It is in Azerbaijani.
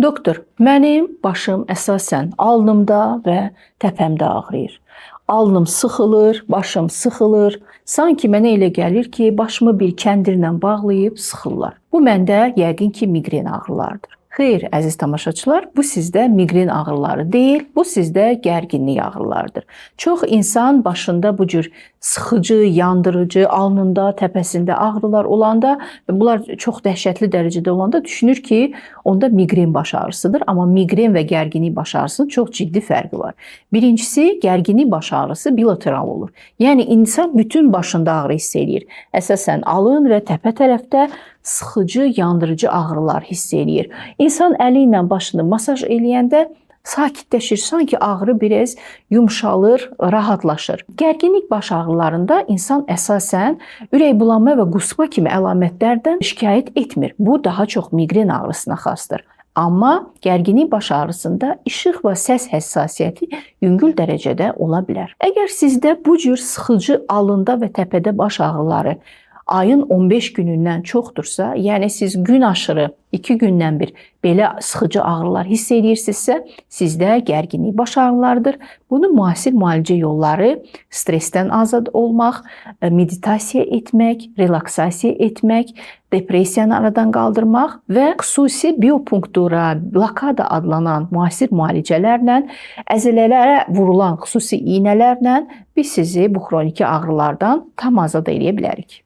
Doktor, mənim başım əsasən alnımda və təpəmdə ağrıyır. Alnım sıxılır, başım sıxılır. Sanki mənə elə gəlir ki, başımı bir kəndirlə bağlayıb sıxırlar. Bu məndə yəqin ki, miqren ağrılardır. Xeyr, əziz tamaşaçılar, bu sizdə miqren ağrıları deyil, bu sizdə gərginlik ağrılarıdır. Çox insan başında bu cür sıxıcı, yandırıcı, alnında, təpəsində ağrılar olanda, bunlar çox dəhşətli dərəcədə olanda düşünür ki, onda miqren baş ağrısıdır. Amma miqren və gərginlik baş ağrısının çox ciddi fərqi var. Birincisi, gərginlik baş ağrısı bilateral olur. Yəni, insan bütün başında ağrı hiss edir. Əsasən alın və təpə tərəfdə sıxıcı, yandırıcı ağrılar hiss edir. İnsan əli ilə başını masaj eləyəndə sakitləşir, sanki ağrı biraz yumşalır, rahatlaşır. Gərginlik baş ağrılarında insan əsasən ürək bulanma və qusma kimi əlamətlərdən şikayət etmir. Bu daha çox miqren ağrısına xasdır. Amma gərginlik baş ağrısında işıq və səs həssasiyyəti yüngül dərəcədə ola bilər. Əgər sizdə bu cür sıxıcı alında və təpədə baş ağrıları ayın 15 günündən çoxdursa, yəni siz gün aşırı 2 gündən bir belə sıxıcı ağrılar hiss edirsinizsə, sizdə gərginlik baş ağrılarıdır. Bunun müasir müalicə yolları stressdən azad olmaq, meditasiya etmək, relaksasiya etmək, depressiyanı aradan qaldırmaq və xüsusi biopunktura, blokada adlanan müasir müalicələrlə, əzələlərə vurulan xüsusi iynələrlə biz sizi bu xroniki ağrılardan tam azad edə bilərik.